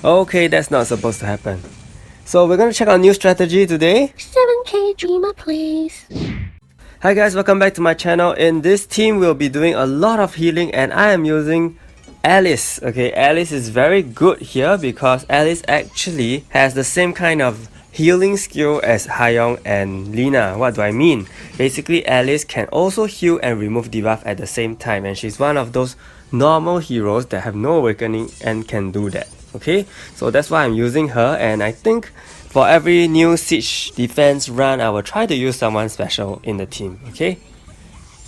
Okay, that's not supposed to happen. So we're gonna check our new strategy today. 7K Dreamer, please. Hi guys, welcome back to my channel. In this team, we'll be doing a lot of healing and I am using Alice. Okay, Alice is very good here because Alice actually has the same kind of healing skill as Hayoung and Lina. What do I mean? Basically, Alice can also heal and remove debuff at the same time, and she's one of those normal heroes that have no awakening and can do that. Okay, so that's why I'm using her, and I think for every new siege defense run, I will try to use someone special in the team. Okay,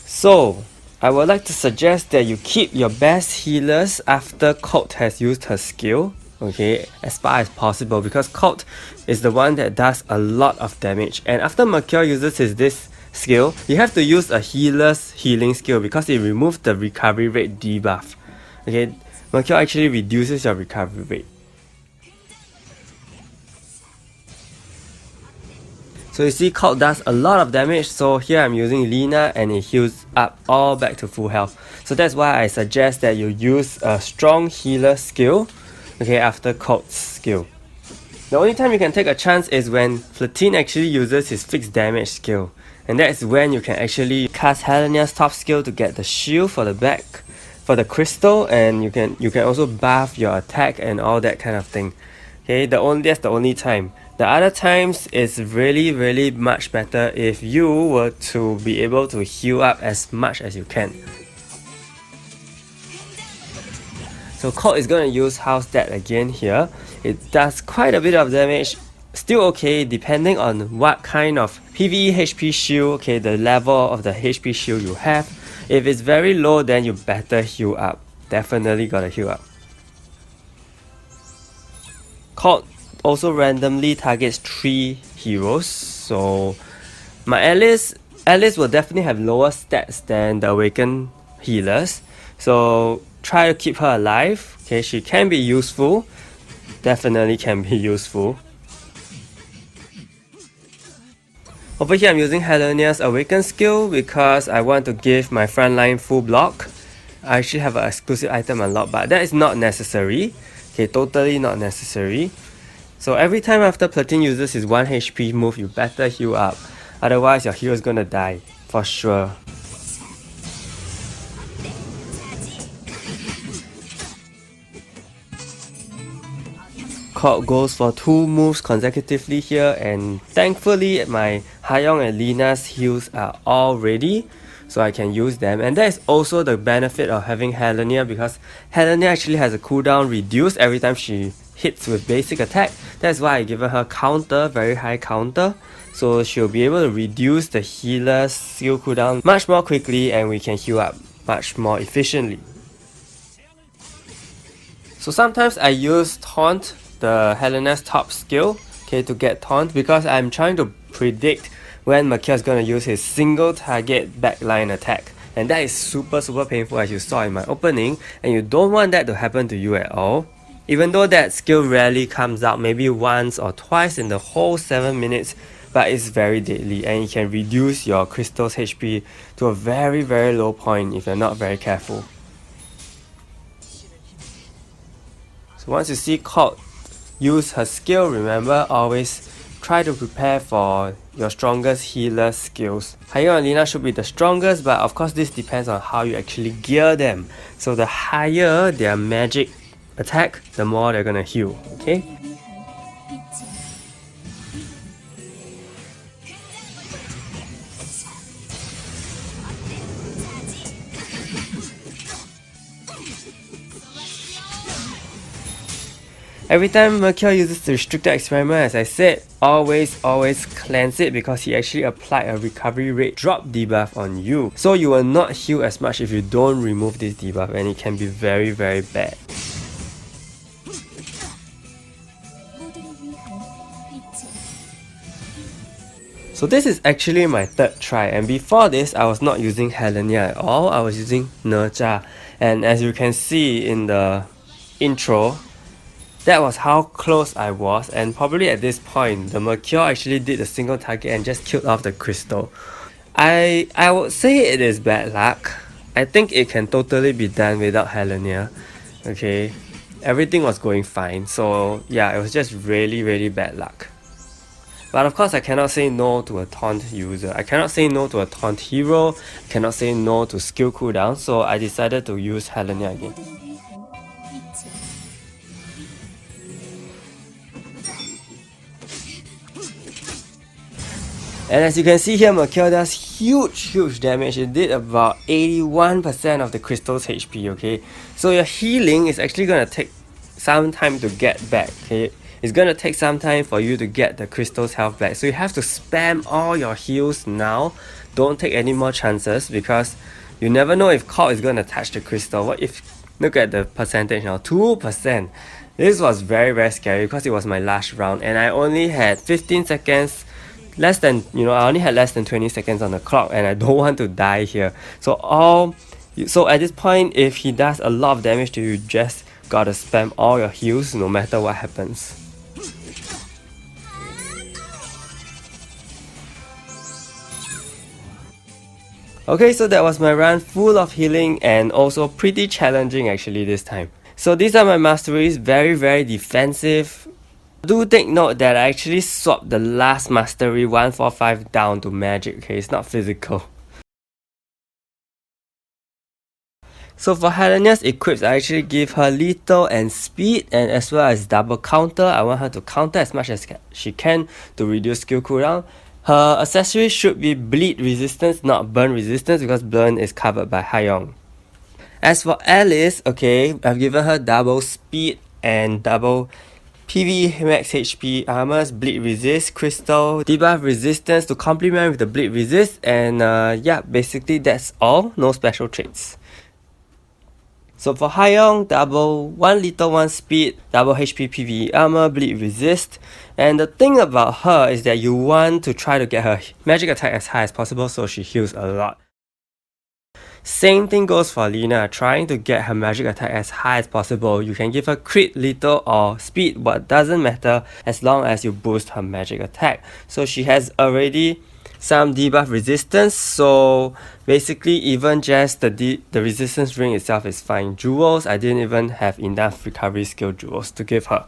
so I would like to suggest that you keep your best healers after Colt has used her skill, okay, as far as possible, because Colt is the one that does a lot of damage, and after Mercure uses this skill, you have to use a healer's healing skill because it removes the recovery rate debuff. Okay, Mercure actually reduces your recovery rate. So you see Colt does a lot of damage, so here I'm using Lina and it heals up all back to full health. So that's why I suggest that you use a strong healer skill, okay, after Colt's skill. The only time you can take a chance is when Flatine actually uses his fixed damage skill. And that is when you can actually cast Helenia's top skill to get the shield for the back, for the crystal, and you can also buff your attack and all that kind of thing. Okay, that's the only time. The other times is really much better if you were to be able to heal up as much as you can. So Colt is going to use House Stat again here. It does quite a bit of damage, still okay depending on what kind of PvE HP shield, okay, the level of the HP shield you have. If it's very low, then you better heal up. Definitely gotta heal up. Colt also randomly targets 3 heroes, so my Alice will definitely have lower stats than the awakened healers, so try to keep her alive. Okay, she can be useful, definitely can be useful. Over here I'm using Helenia's awakened skill because I want to give my frontline full block. I actually have an exclusive item unlocked, but that is not necessary. Okay, totally not necessary. So every time after Platine uses his 1 HP move, you better heal up. Otherwise your hero is gonna die, for sure. Colt goes for 2 moves consecutively here, and thankfully my Hayoung and Lina's heals are all ready, so I can use them. And that is also the benefit of having Helenia, because Helenia actually has a cooldown reduced every time she hits with basic attack. That's why I given her counter, very high counter, so she'll be able to reduce the healer's skill cooldown much more quickly, and we can heal up much more efficiently. So sometimes I use Taunt, the Helena's top skill, okay, to get Taunt, because I'm trying to predict when Mercure is going to use his single target backline attack, and that is super painful, as you saw in my opening, and you don't want that to happen to you at all. Even though that skill rarely comes out, maybe once or twice in the whole 7 minutes, but it's very deadly and it can reduce your crystal's HP to a very low point if you're not very careful. So once you see Colt use her skill, remember, always try to prepare for your strongest healer skills. Hayoung and Lina should be the strongest, but of course this depends on how you actually gear them. So the higher their magic attack, the more they're gonna heal, okay? Every time Mercure uses the restricted experiment, as I said, always cleanse it, because he actually applied a recovery rate drop debuff on you. So you will not heal as much if you don't remove this debuff, and it can be very bad. So this is actually my 3rd try, and before this I was not using Helenia at all, I was using Ne-Zha. And as you can see in the intro, that was how close I was, and probably at this point the Mercure actually did a single target and just killed off the crystal. I would say it is bad luck. I think it can totally be done without Helenia. Okay, everything was going fine. So yeah, it was just really bad luck. But of course I cannot say no to a taunt user. I cannot say no to a taunt hero. I cannot say no to skill cooldown. So I decided to use Helena again. And as you can see here, Makill does huge damage. It did about 81% of the crystal's HP, okay? So your healing is actually gonna take some time to get back, okay? It's gonna take some time for you to get the crystal's health back. So you have to spam all your heals now. Don't take any more chances because you never know if Corp is gonna touch the crystal. What if, look at the percentage now, 2%. This was very scary because it was my last round and I only had 15 seconds, I only had less than 20 seconds on the clock and I don't want to die here. So at this point, if he does a lot of damage to you, just gotta spam all your heals no matter what happens. Okay, so that was my run, full of healing and also pretty challenging actually this time. So these are my masteries, very defensive. Do take note that I actually swapped the last mastery 145 down to magic, okay, it's not physical. So for Helena's equips, I actually give her lethal and speed and as well as double counter. I want her to counter as much as she can to reduce skill cooldown. Her accessories should be bleed resistance, not burn resistance, because burn is covered by Haiyong. As for Alice, okay, I've given her double speed and double PV max HP armors, bleed resist, crystal, debuff resistance to complement with the bleed resist, and yeah, basically that's all, no special traits. So for Haiyong, double 1 lethal 1 speed, double HP PvE armor, bleed resist. And the thing about her is that you want to try to get her magic attack as high as possible so she heals a lot. Same thing goes for Lina, trying to get her magic attack as high as possible. You can give her crit, lethal or speed, but doesn't matter as long as you boost her magic attack. So she has already some debuff resistance, so basically even just the resistance ring itself is fine. Jewels, I didn't even have enough recovery skill jewels to give her.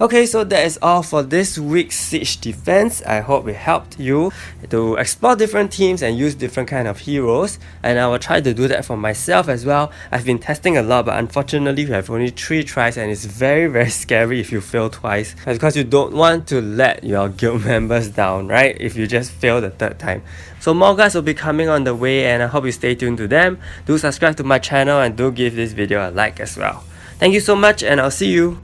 Okay, so that is all for this week's Siege Defense. I hope it helped you to explore different teams and use different kind of heroes, and I will try to do that for myself as well. I've been testing a lot, but unfortunately we have only 3 tries and it's very scary if you fail twice. That's because you don't want to let your guild members down, right? If you just fail the 3rd time. So more guys will be coming on the way and I hope you stay tuned to them. Do subscribe to my channel and do give this video a like as well. Thank you so much and I'll see you.